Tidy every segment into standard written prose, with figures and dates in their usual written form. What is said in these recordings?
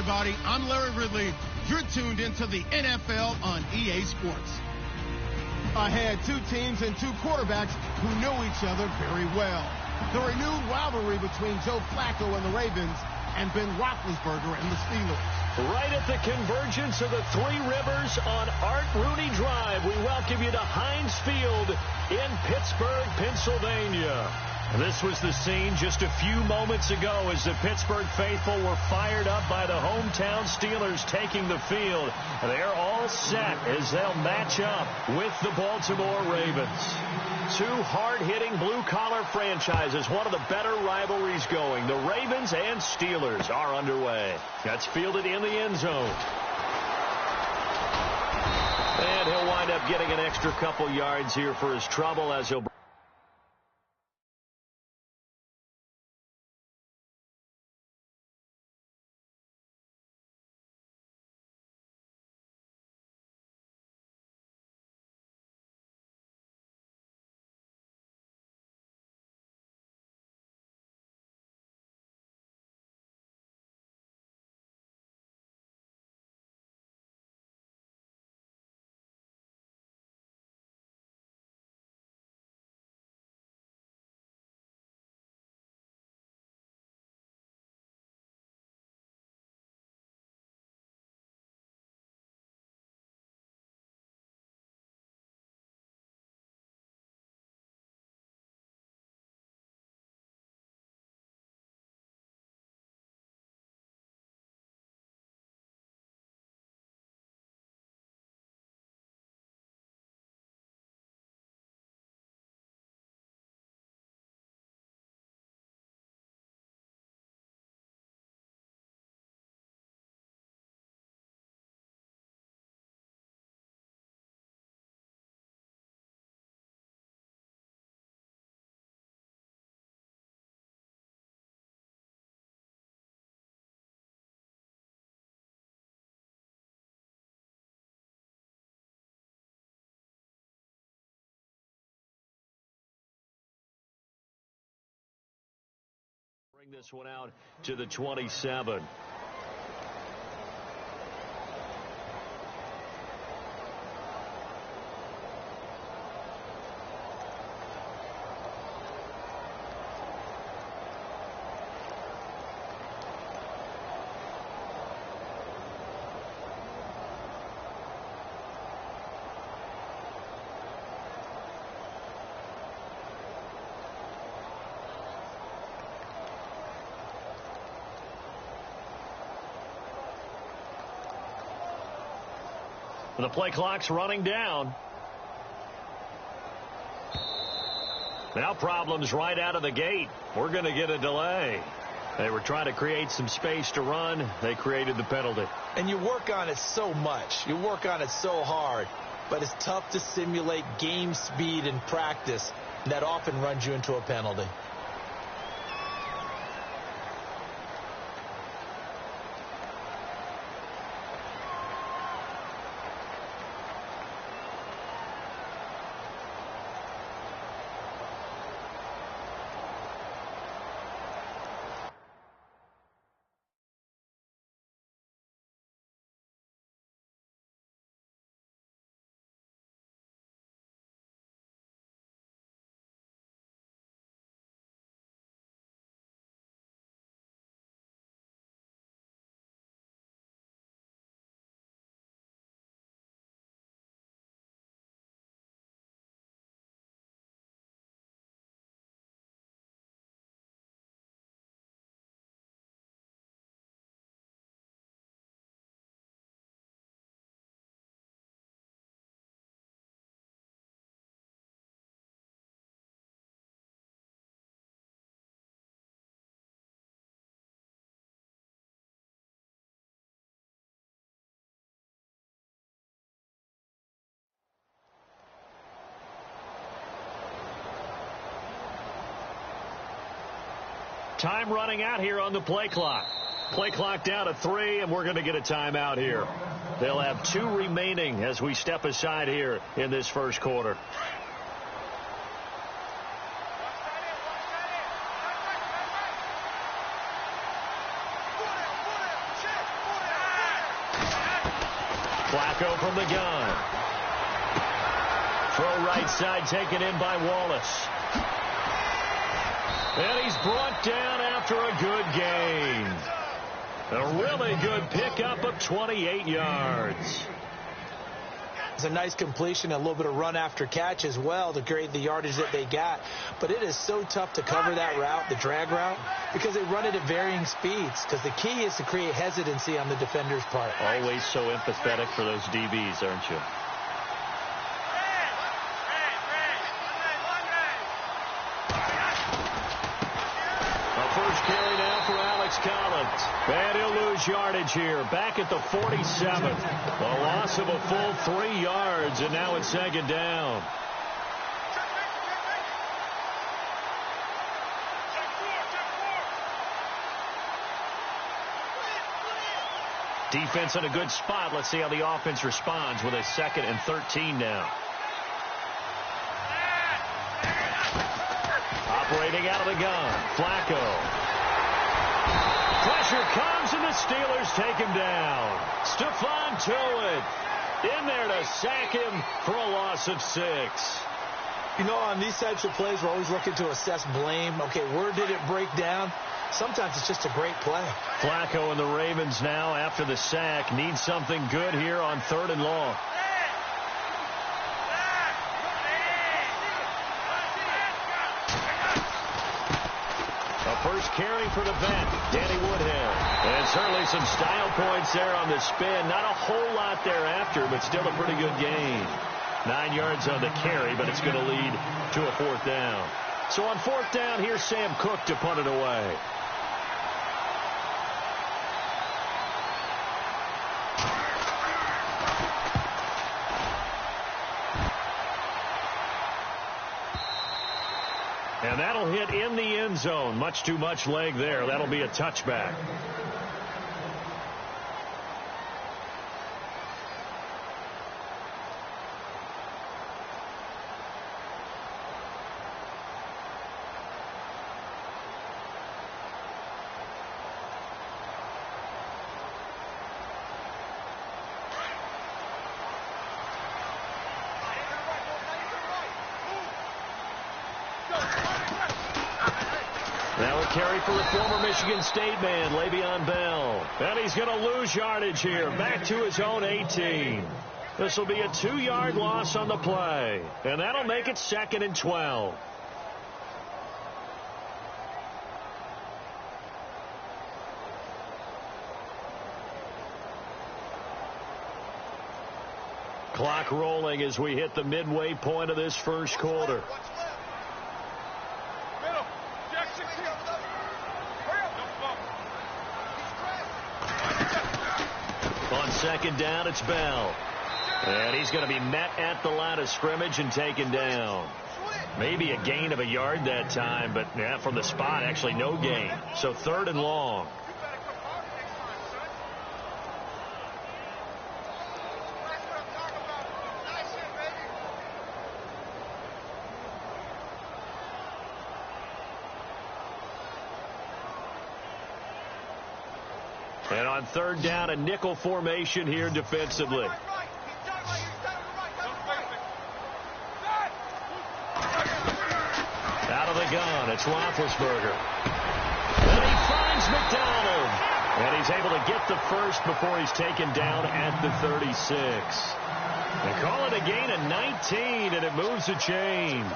everybody. I'm Larry Ridley. You're tuned into the NFL on EA Sports. I had two teams and two quarterbacks who knew each other very well. The renewed rivalry between Joe Flacco and the Ravens and Ben Roethlisberger and the Steelers. Right at the convergence of the Three Rivers on Art Rooney Drive, we welcome you to Heinz Field in Pittsburgh, Pennsylvania. This was the scene just a few moments ago as the Pittsburgh faithful were fired up by the hometown Steelers taking the field. They're all set as they'll match up with the Baltimore Ravens. Two hard-hitting blue-collar franchises, one of the better rivalries going. The Ravens and Steelers are underway. That's fielded in the end zone. And he'll wind up getting an extra couple yards here for his trouble as he'll... Bring this one out to the 27. The play clock's running down. Now problems right out of the gate. We're going to get a delay. They were trying to create some space to run. They created the penalty. And you work on it so much. You work on it so hard. But it's tough to simulate game speed in practice. That often runs you into a penalty. Time running out here on the play clock. Play clock down to 3, and we're going to get a timeout here. They'll have 2 remaining as we step aside here in this first quarter. Flacco from the gun. Throw right side taken in by Wallace. And he's brought down after a good gain. A really good pickup of 28 yards. It's a nice completion, a little bit of run after catch as well to create the yardage that they got. But it is so tough to cover that route, the drag route, because they run it at varying speeds. Because the key is to create hesitancy on the defender's part. Always so empathetic for those DBs, aren't you? First carry now for Alex Collins. And he'll lose yardage here. Back at the 47. A loss of a full 3 yards, and now it's second down. Defense in a good spot. Let's see how the offense responds with a 2nd and 13 now. Operating out of the gun, Flacco. Pressure comes, and the Steelers take him down. Stephon Tuitt in there to sack him for a loss of 6. You know, on these types of plays, we're always looking to assess blame. Okay, where did it break down? Sometimes it's just a great play. Flacco and the Ravens now, after the sack, need something good here on 3rd and long. First carry for the vet, Danny Woodhead. And certainly some style points there on the spin. Not a whole lot thereafter, but still a pretty good gain. 9 yards on the carry, but it's going to lead to a 4th down. So on 4th down, here's Sam Cook to punt it away. And that'll hit in the end zone. Much too much leg there. That'll be a touchback. Now a carry for the former Michigan State man, Le'Veon Bell. And he's going to lose yardage here, back to his own 18. This will be a 2-yard loss on the play. And that'll make it 2nd and 12. Clock rolling as we hit the midway point of this first quarter. On 2nd down, it's Bell. And he's going to be met at the line of scrimmage and taken down. Maybe a gain of a yard that time, but yeah, from the spot, actually no gain. So 3rd and long. And on 3rd down, a nickel formation here defensively. Out of the gun, it's Roethlisberger. And he finds McDonald. And he's able to get the first before he's taken down at the 36. They call it a gain of 19, and it moves the chains.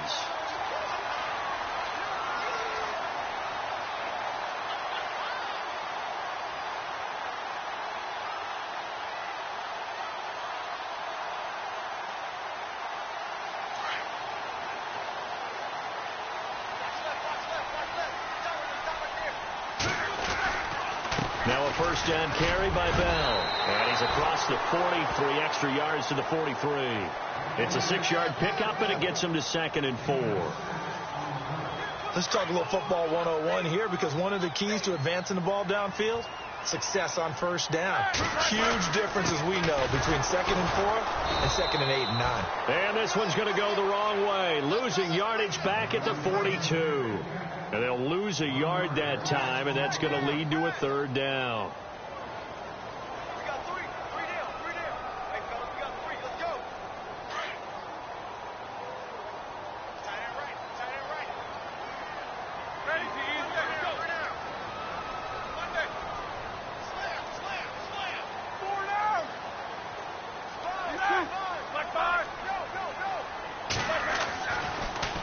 Now a first down carry by Bell. And he's across the 43, extra yards to the 43. It's a 6-yard pickup, and it gets him to 2nd and 4. Let's talk a little football 101 here, because one of the keys to advancing the ball downfield, success on first down. Huge difference, as we know, between 2nd and 4 and 2nd and 8 and 9. And this one's going to go the wrong way, losing yardage back at the 42. And they'll lose a yard that time, and that's going to lead to a 3rd down.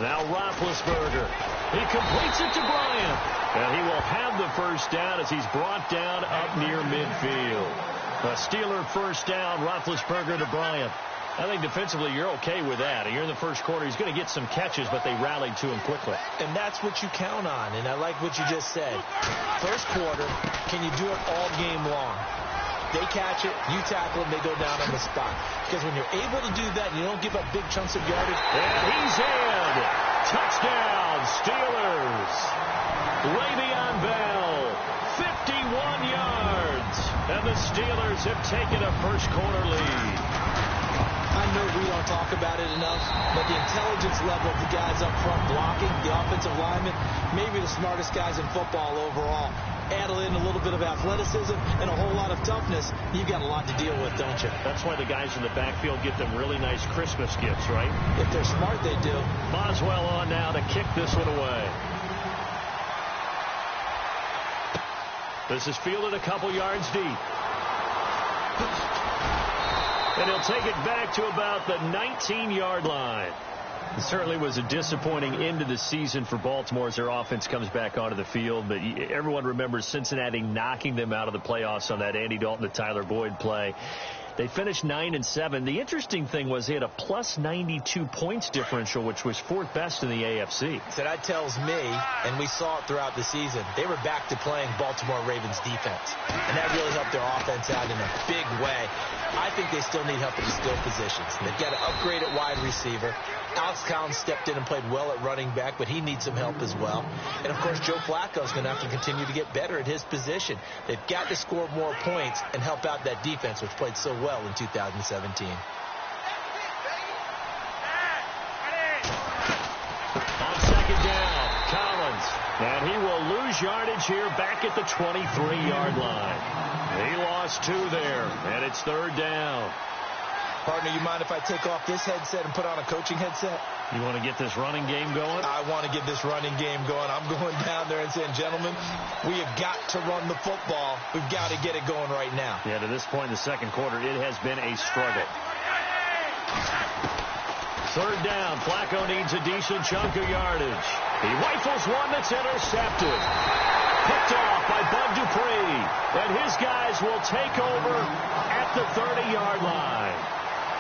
Now Roethlisberger. He completes it to Bryant. And he will have the first down as he's brought down up near midfield. A Steeler first down, Roethlisberger to Bryant. I think defensively you're okay with that. You're in the first quarter. He's going to get some catches, but they rallied to him quickly. And that's what you count on. And I like what you just said. First quarter, can you do it all game long? They catch it, you tackle them, they go down on the spot. Because when you're able to do that, you don't give up big chunks of yardage. And he's in. Touchdown, Steelers. Le'Veon Bell, 51 yards. And the Steelers have taken a first quarter lead. I know we don't talk about it enough, but the intelligence level of the guys up front blocking, the offensive linemen, maybe the smartest guys in football overall. Add in a little bit of athleticism and a whole lot of toughness, you've got a lot to deal with, don't you? That's why the guys in the backfield get them really nice Christmas gifts, right? If they're smart, they do. Boswell on now to kick this one away. This is fielded a couple yards deep. And he'll take it back to about the 19-yard line. It certainly was a disappointing end of the season for Baltimore as their offense comes back onto the field. But everyone remembers Cincinnati knocking them out of the playoffs on that Andy Dalton to Tyler Boyd play. They finished 9-7. The interesting thing was they had a plus 92 points differential, which was fourth best in the AFC. So that tells me, and we saw it throughout the season, they were back to playing Baltimore Ravens defense. And that really helped their offense out in a big way. I think they still need help at the skill positions. They've got to upgrade at wide receiver. Alex Collins stepped in and played well at running back, but he needs some help as well. And, of course, Joe Flacco's going to have to continue to get better at his position. They've got to score more points and help out that defense, which played so well in 2017. On second down, Collins. And he will lose yardage here back at the 23-yard line. He lost 2 there, and it's third down. Partner, you mind if I take off this headset and put on a coaching headset? You want to get this running game going? I want to get this running game going. I'm going down there and saying, gentlemen, we have got to run the football. We've got to get it going right now. Yeah, to this point in the second quarter, it has been a struggle. Third down, Flacco needs a decent chunk of yardage. He rifles one that's intercepted. Picked off by Bud Dupree. And his guys will take over at the 30-yard line.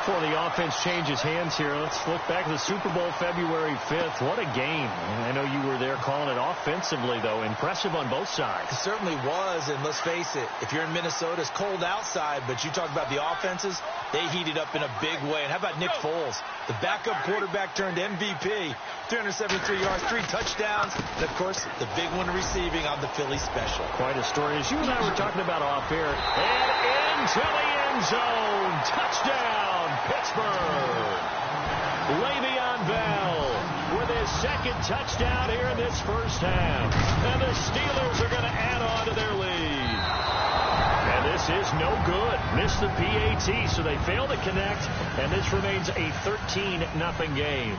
Before the offense changes hands here, let's look back to the Super Bowl February 5th. What a game. I know you were there calling it offensively, though. Impressive on both sides. It certainly was, and let's face it, if you're in Minnesota, it's cold outside, but you talk about the offenses, they heated up in a big way. And how about Nick Foles? The backup quarterback turned MVP, 373 yards, 3 touchdowns, and, of course, the big one receiving on the Philly special. Quite a story. As you and I were talking about off air, and into the end zone. Touchdown, Pittsburgh. Le'Veon Bell with his second touchdown here in this first half. And the Steelers are going to add on to their lead. And this is no good. Missed the PAT, so they fail to connect. And this remains a 13-0 game.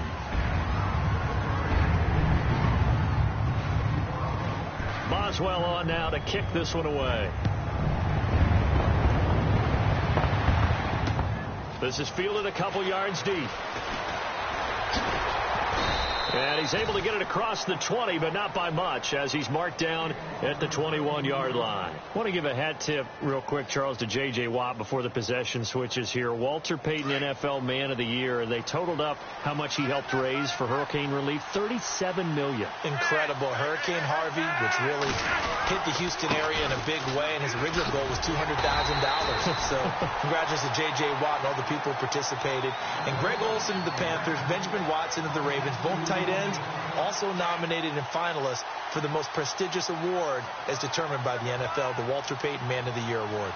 Boswell on now to kick this one away. This is fielded a couple yards deep. And he's able to get it across the 20, but not by much, as he's marked down at the 21-yard line. I want to give a hat tip real quick, Charles, to J.J. Watt before the possession switches here. Walter Payton, NFL Man of the Year. They totaled up how much he helped raise for hurricane relief, $37 million. Incredible. Hurricane Harvey, which really hit the Houston area in a big way, and his original goal was $200,000. So congratulations to J.J. Watt and all the people who participated. And Greg Olsen of the Panthers, Benjamin Watson of the Ravens, both tight ends, also nominated and finalists for the most prestigious award as determined by the NFL, the Walter Payton Man of the Year award.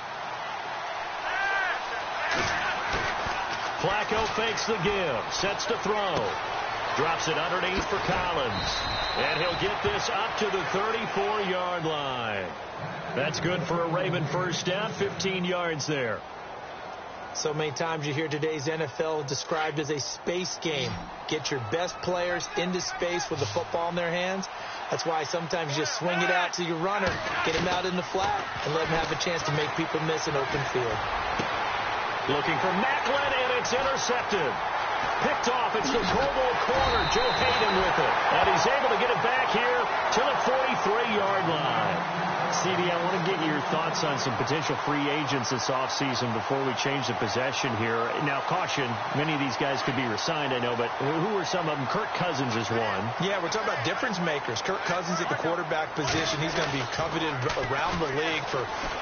Flacco fakes the give, sets to throw, drops it underneath for Collins, and he'll get this up to the 34-yard line. That's good for a Raven first down, 15 yards there. So many times you hear today's NFL described as a space game. Get your best players into space with the football in their hands. That's why sometimes you just swing it out to your runner, get him out in the flat, and let him have a chance to make people miss an open field. Looking for Macklin, and it's intercepted. Picked off. It's the Pro Bowl corner. Joe Hayden with it. And he's able to get it back here to the 43-yard line. CD, I want to get your thoughts on some potential free agents this offseason before we change the possession here. Now, caution, many of these guys could be re-signed, I know, but who are some of them? Kirk Cousins is one. Yeah, we're talking about difference makers. Kirk Cousins at the quarterback position. He's going to be coveted around the league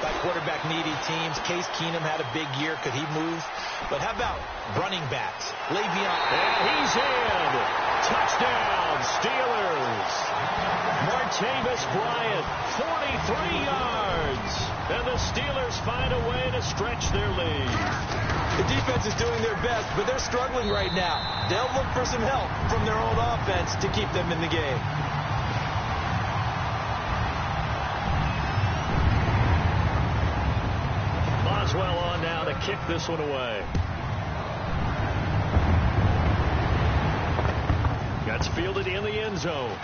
by quarterback-needy teams. Case Keenum had a big year. Could he move? But how about running backs? And he's in. Touchdown, Steelers. Martavis Bryant, 43 yards. And the Steelers find a way to stretch their lead. The defense is doing their best, but they're struggling right now. They'll look for some help from their own offense to keep them in the game. Boswell on now to kick this one away. That's fielded in the end zone.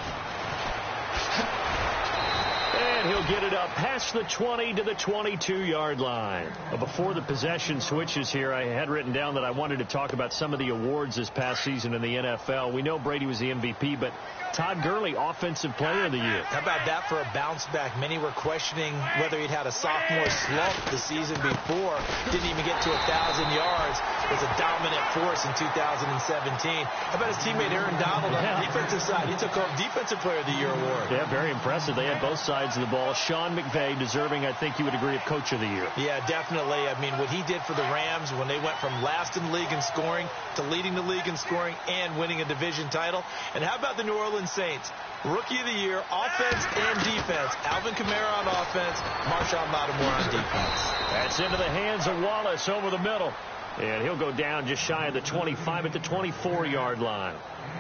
And he'll get it up past the 20 to the 22-yard line. Before the possession switches here, I had written down that I wanted to talk about some of the awards this past season in the NFL. We know Brady was the MVP, but Todd Gurley, Offensive Player of the Year. How about that for a bounce back? Many were questioning whether he'd had a sophomore slump the season before. Didn't even get to 1,000 yards. Was a dominant force in 2017. How about his teammate Aaron Donald on the defensive side? He took home Defensive Player of the Year award. Yeah, very impressive. They had both sides of the ball. Sean McVay deserving, I think you would agree, of Coach of the Year. Yeah, definitely. I mean, what he did for the Rams when they went from last in the league in scoring to leading the league in scoring and winning a division title. And how about the New Orleans Saints? Rookie of the Year, offense and defense. Alvin Kamara on offense, Marshawn Lattimore on defense. That's into the hands of Wallace over the middle. And he'll go down just shy of the 25 at the 24-yard line.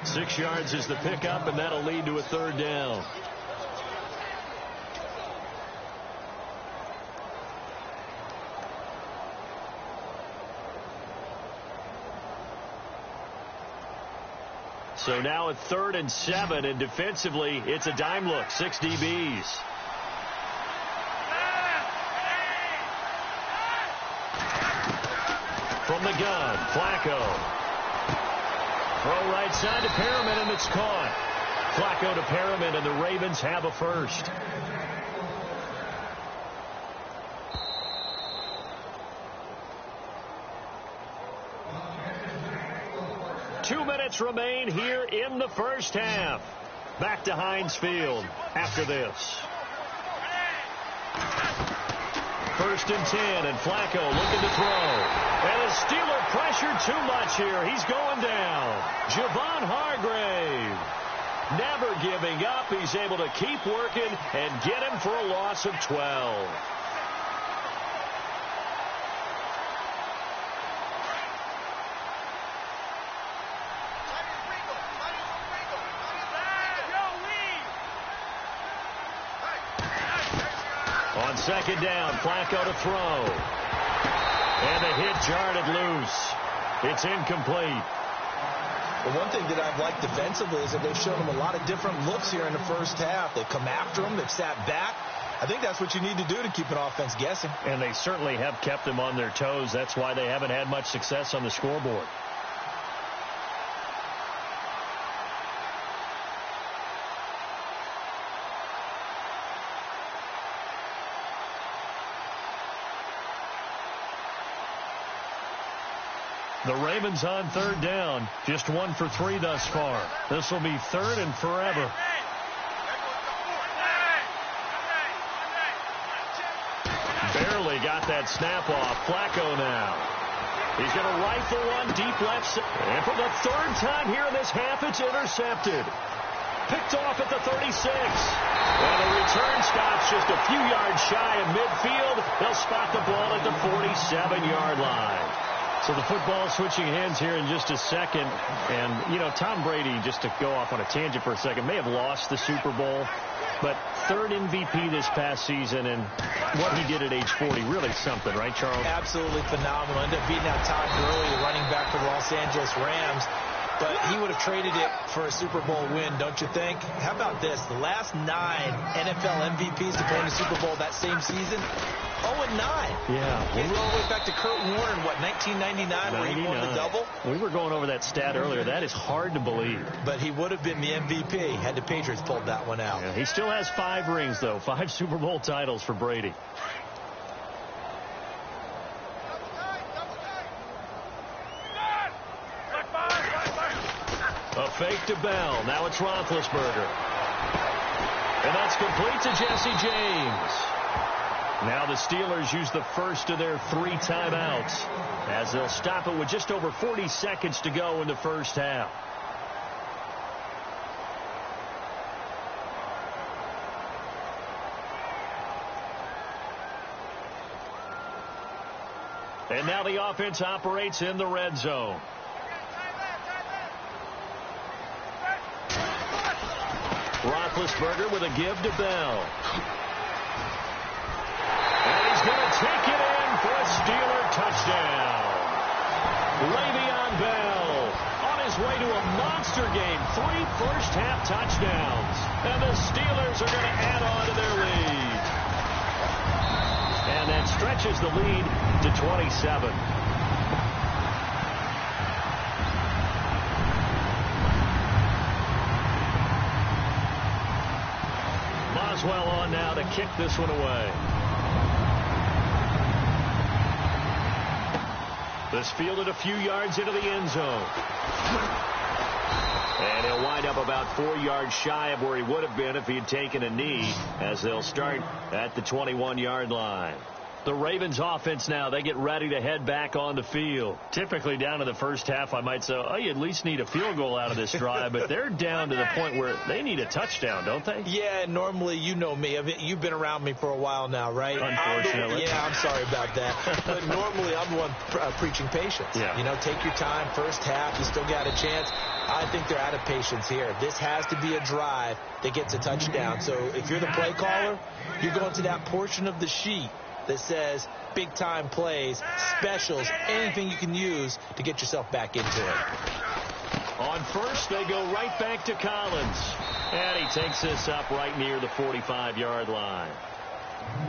6 yards is the pickup, and that'll lead to a third down. So now at 3rd and 7, and defensively, it's a dime look, 6 DBs. From the gun, Flacco. Throw right side to Perriman, and it's caught. Flacco to Perriman, and the Ravens have a first. Two minutes remain here in the first half. Back to Heinz Field after this. 1st and 10, and Flacco looking to throw. And the Steeler pressure too much here. He's going down. Javon Hargrave never giving up. He's able to keep working and get him for a loss of 12. On 2nd down, Flacco to throw. And the hit jarred it loose. It's incomplete. The one thing that I've liked defensively is that they've shown him a lot of different looks here in the first half. They've come after him. They've sat back. I think that's what you need to do to keep an offense guessing. And they certainly have kept them on their toes. That's why they haven't had much success on the scoreboard. The Ravens on 3rd down. Just 1 for 3 thus far. This will be 3rd and forever. Barely got that snap off. Flacco now. He's going to rifle one deep left side. And for the 3rd time here in this half, it's intercepted. Picked off at the 36. And the return stops just a few yards shy of midfield. They'll spot the ball at the 47-yard line. So the football switching hands here in just a second. And, you know, Tom Brady, just to go off on a tangent for a second, may have lost the Super Bowl. But 3rd MVP this past season, and what he did at age 40, really something, right, Charles? Absolutely phenomenal. Ended up beating out Todd Gurley, the running back for the Los Angeles Rams. But he would have traded it for a Super Bowl win, don't you think? How about this? The last 9 NFL MVPs to play in the Super Bowl that same season, 0-9. Yeah. He's all the way back to Kurt Warner in, what, 1999 where he won the double? We were going over that stat earlier. That is hard to believe. But he would have been the MVP had the Patriots pulled that one out. Yeah, he still has 5 rings, though. 5 Super Bowl titles for Brady. A fake to Bell. Now it's Roethlisberger. And that's complete to Jesse James. Now the Steelers use the first of their 3 timeouts as they'll stop it with just over 40 seconds to go in the first half. And now the offense operates in the red zone. Roethlisberger with a give to Bell. And he's going to take it in for a Steeler touchdown. Le'Veon Bell on his way to a monster game. 3 first-half touchdowns. And the Steelers are going to add on to their lead. And that stretches the lead to 27. Boswell on now to kick this one away. This fielded a few yards into the end zone. And he'll wind up about 4 yards shy of where he would have been if he had taken a knee, as they'll start at the 21-yard line. The Ravens offense now, they get ready to head back on the field. Typically down to the first half, I might say, oh, you at least need a field goal out of this drive, but they're down to the point where they need a touchdown, don't they? Yeah, normally, you know me. You've been around me for a while now, right? Unfortunately. Yeah, I'm sorry about that. But normally, I'm the one preaching patience. Yeah. You know, take your time, first half, you still got a chance. I think they're out of patience here. This has to be a drive that gets a touchdown. So if you're the play caller, you're going to that portion of the sheet that says big-time plays, specials, anything you can use to get yourself back into it. On first, they go right back to Collins. And he takes this up right near the 45-yard line.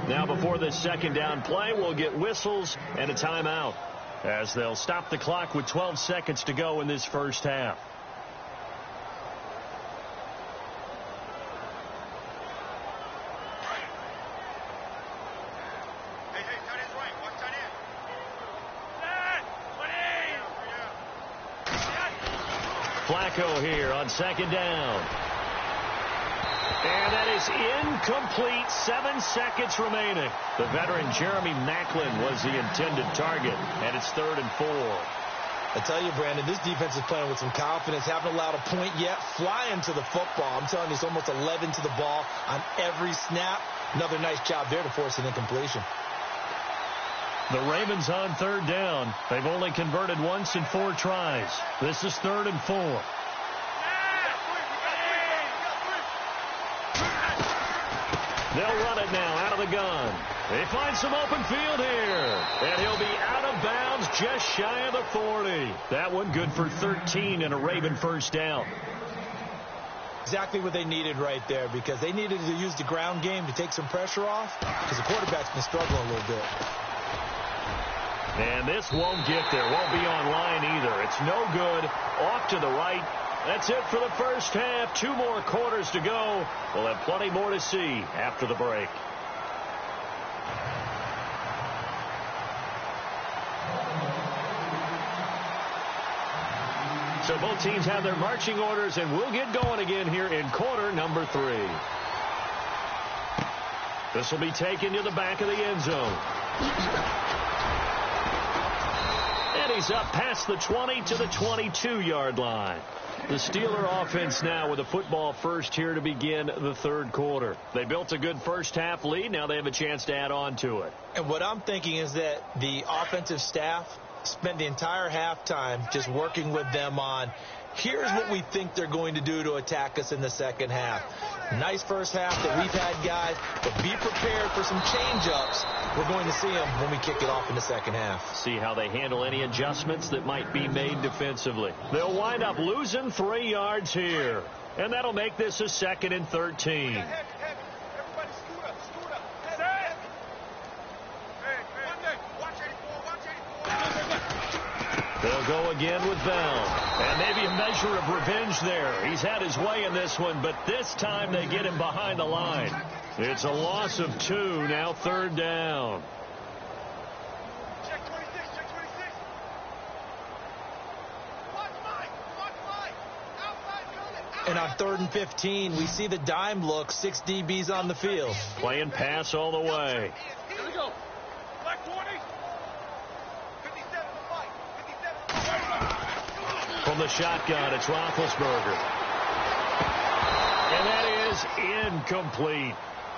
Now before this second down play, we'll get whistles and a timeout, as they'll stop the clock with 12 seconds to go in this first half. Flacco here on second down. And that is incomplete. 7 seconds remaining. The veteran Jeremy Maclin was the intended target, and it's 3rd and 4. I tell you, Brandon, this defense is playing with some confidence. Haven't allowed a point yet. Flying to the football. I'm telling you, it's almost 11 to the ball on every snap. Another nice job there to force an incompletion. The Ravens on 3rd down. They've only converted once in 4 tries. This is 3rd and 4. They'll run it now out of the gun. They find some open field here. And he'll be out of bounds just shy of the 40. That one good for 13 and a Raven first down. Exactly what they needed right there, because they needed to use the ground game to take some pressure off, because the quarterback's been struggling a little bit. And this won't get there. Won't be on line either. It's no good. Off to the right. That's it for the first half. 2 more quarters to go. We'll have plenty more to see after the break. So both teams have their marching orders, and we'll get going again here in quarter number 3. This will be taken to the back of the end zone. And he's up past the 20 to the 22-yard line. The Steeler offense now with a football first here to begin the 3rd quarter. They built a good first half lead. Now they have a chance to add on to it. And what I'm thinking is that the offensive staff spent the entire halftime just working with them on, here's what we think they're going to do to attack us in the second half. Nice first half that we've had, guys, but be prepared for some change-ups. We're going to see them when we kick it off in the second half. See how they handle any adjustments that might be made defensively. They'll wind up losing 3 yards here, and that'll make this a 2nd and 13. They'll go again with Bell. And maybe a measure of revenge there. He's had his way in this one, but this time they get him behind the line. It's a loss of 2, now 3rd down. Check 26, check 26. Watch Mike, outside coming. And on 3rd and 15, we see the dime look, 6 DBs on the field. Playing pass all the way. Here we go. Black 20. 57 to Mike. 57 From the shotgun, it's Roethlisberger. And that is incomplete.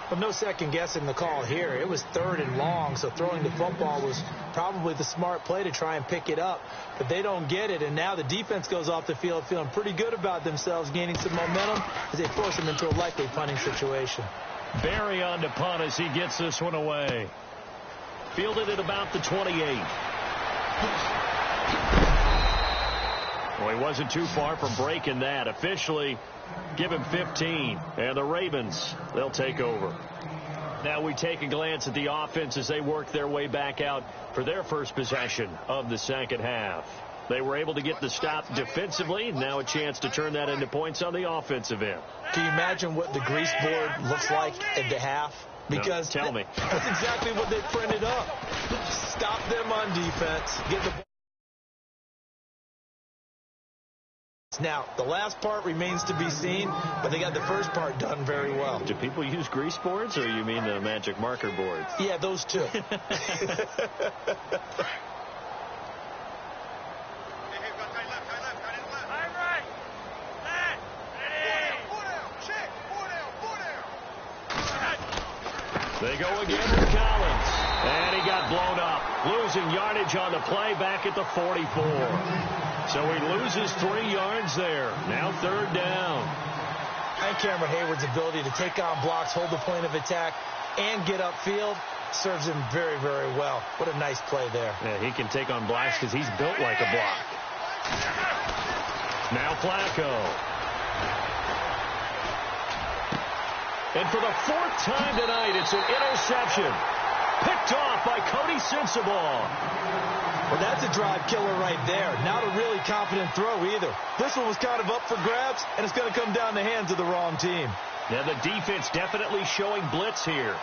But no second guessing the call here. It was 3rd and long, so throwing the football was probably the smart play to try and pick it up. But they don't get it, and now the defense goes off the field feeling pretty good about themselves, gaining some momentum as they force them into a likely punting situation. Barry on to punt as he gets this one away. Fielded at about the 28. Well, he wasn't too far from breaking that. Officially, give him 15. And the Ravens, they'll take over. Now we take a glance at the offense as they work their way back out for their first possession of the second half. They were able to get the stop defensively. Now a chance to turn that into points on the offensive end. Can you imagine what the grease board looks like at the half? Because no, tell me. That's exactly what they printed up. Stop them on defense. Get the ball. Now, the last part remains to be seen, but they got the first part done very well. Do people use grease boards, or you mean the magic marker boards? Yeah, those two. They go again with Collins. And he got blown up. Losing yardage on the play back at the 44. So he loses 3 yards there. Now 3rd down. And Cameron Hayward's ability to take on blocks, hold the point of attack, and get upfield serves him very, very well. What a nice play there. Yeah, he can take on blocks because he's built like a block. Now Flacco. And for the 4th time tonight, it's an interception. Picked off by Cody Sensabaugh. Well, that's a drive killer right there. Not a really confident throw either. This one was kind of up for grabs, and it's going to come down the hands of the wrong team. Now the defense definitely showing blitz here.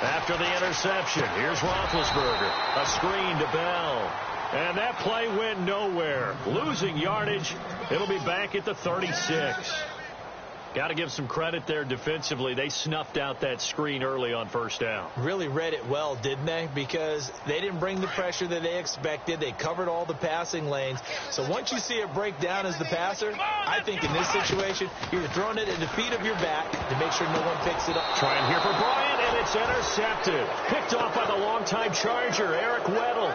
After the interception, here's Roethlisberger. A screen to Bell. And that play went nowhere. Losing yardage. It'll be back at the 36. Got to give some credit there defensively. They snuffed out that screen early on 1st down. Really read it well, didn't they? Because they didn't bring the pressure that they expected. They covered all the passing lanes. So once you see it break down as the passer, I think in this situation, you're throwing it at the feet of your back to make sure no one picks it up. Trying here for Bryant, and it's intercepted. Picked off by the longtime Charger, Eric Weddle.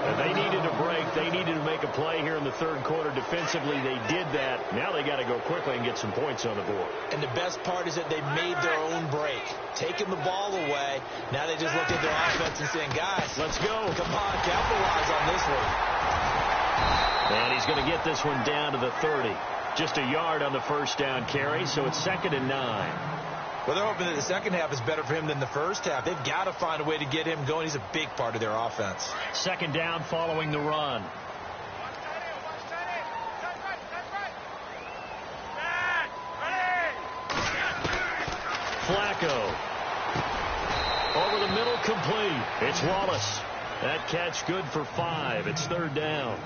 And they needed a break. They needed to make a play here in the 3rd quarter defensively. They did that. Now they got to go quickly and get some points on the board. And the best part is that they made their own break. Taking the ball away. Now they just look at their offense and saying, guys, let's go. Come on, capitalize on this one. And he's going to get this one down to the 30. Just a yard on the 1st down carry, so it's 2nd and 9. Well, they're hoping that the second half is better for him than the first half. They've got to find a way to get him going. He's a big part of their offense. 2nd down following the run. Flacco. Over the middle, complete. It's Wallace. That catch good for 5. It's 3rd down.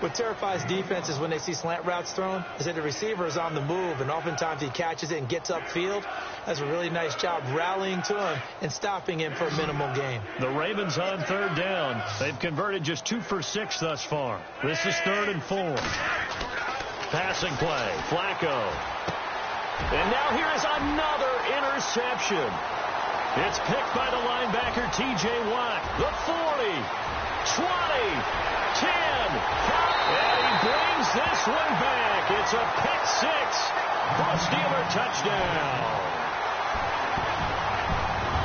What terrifies defenses when they see slant routes thrown is that the receiver is on the move, and oftentimes he catches it and gets upfield. That's a really nice job rallying to him and stopping him for a minimal gain. The Ravens on 3rd down. They've converted just 2 for 6 thus far. This is 3rd and 4. Passing play. Flacco. And now here is another interception. It's picked by the linebacker, T.J. Watt. The 40, 20, 10. And he brings this one back. It's a pick 6 for a Steeler touchdown.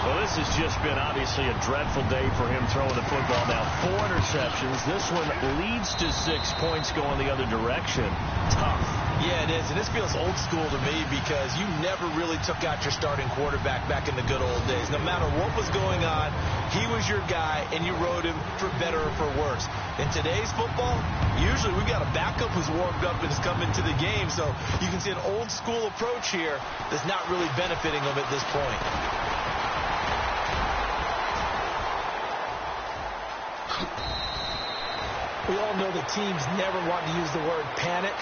Well, this has just been obviously a dreadful day for him throwing the football. Now 4 interceptions. This one leads to 6 points going the other direction. Tough. Yeah, it is, and this feels old school to me because you never really took out your starting quarterback back in the good old days. No matter what was going on, he was your guy, and you rode him for better or for worse. In today's football, usually we've got a backup who's warmed up and has come into the game, so you can see an old school approach here that's not really benefiting them at this point. We all know the teams never want to use the word panic,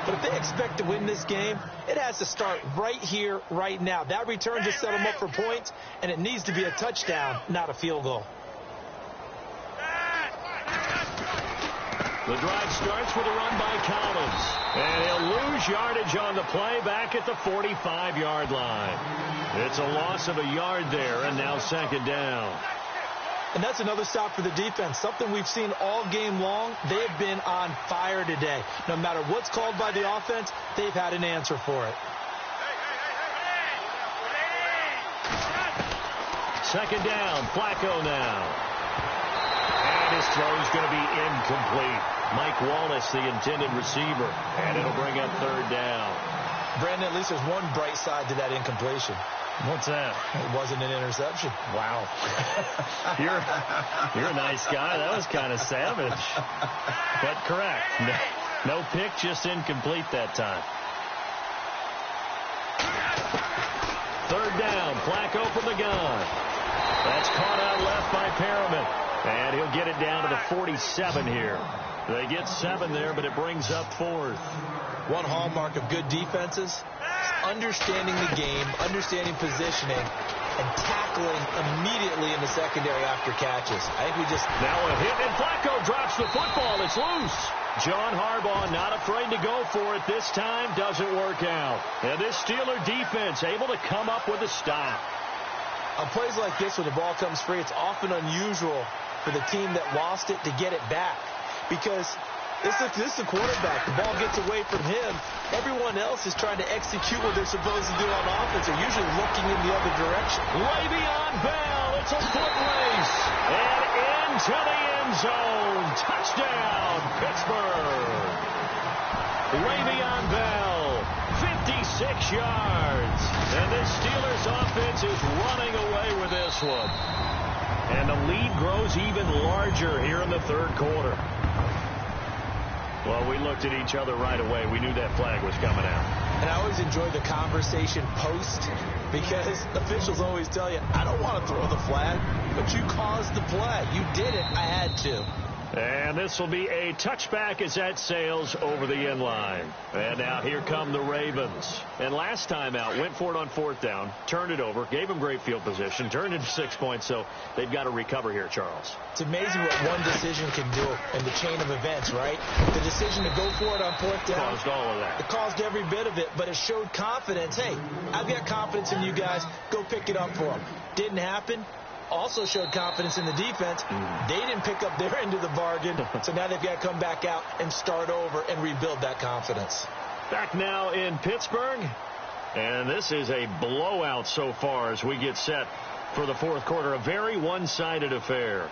but if they expect to win this game, it has to start right here, right now. That return just set them up for points, and it needs to be a touchdown, not a field goal. The drive starts with a run by Collins, and he'll lose yardage on the play back at the 45-yard line. It's a loss of a yard there, and now second down. And that's another stop for the defense, something we've seen all game long. They've been on fire today. No matter what's called by the offense, they've had an answer for it. Second down, Flacco now. And his throw is going to be incomplete. Mike Wallace, the intended receiver, and it'll bring up third down. Brandon, at least there's one bright side to that incompletion. What's that? It wasn't an interception. Wow. You're a nice guy. That was kind of savage. But correct. No pick, just incomplete that time. Third down. Flacco from the gun. That's caught out left by Perriman. And he'll get it down to the 47 here. They get 7 there, but it brings up fourth. One hallmark of good defenses is understanding the game, understanding positioning, and tackling immediately in the secondary after catches. I think we just... Now a hit, and Flacco drops the football. It's loose. John Harbaugh not afraid to go for it this time. Doesn't work out. And this Steeler defense able to come up with a stop. On plays like this, when the ball comes free, it's often unusual for the team that lost it to get it back. Because this is the quarterback. The ball gets away from him. Everyone else is trying to execute what they're supposed to do on offense. They're usually looking in the other direction. Le'Veon Bell, it's a foot race. And into the end zone. Touchdown, Pittsburgh. Le'Veon Bell, 56 yards. And this Steelers offense is running away with this one. And the lead grows even larger here in the third quarter. Well, we looked at each other right away. We knew that flag was coming out. And I always enjoy the conversation post because officials always tell you, I don't want to throw the flag, but you caused the play. You did it. I had to. And this will be a touchback as that sails over the end line. And now here come the Ravens. And last time out, went for it on fourth down, turned it over, gave them great field position, turned it to 6 points, so they've got to recover here, Charles. It's amazing what one decision can do in the chain of events, right? The decision to go for it on fourth down. Caused all of that. It caused every bit of it, but it showed confidence. Hey, I've got confidence in you guys. Go pick it up for them. Didn't happen. Also showed confidence in the defense. They didn't pick up their end of the bargain, so now they've got to come back out and start over and rebuild that confidence. Back now in Pittsburgh, and this is a blowout so far as we get set for the fourth quarter. A very one-sided affair.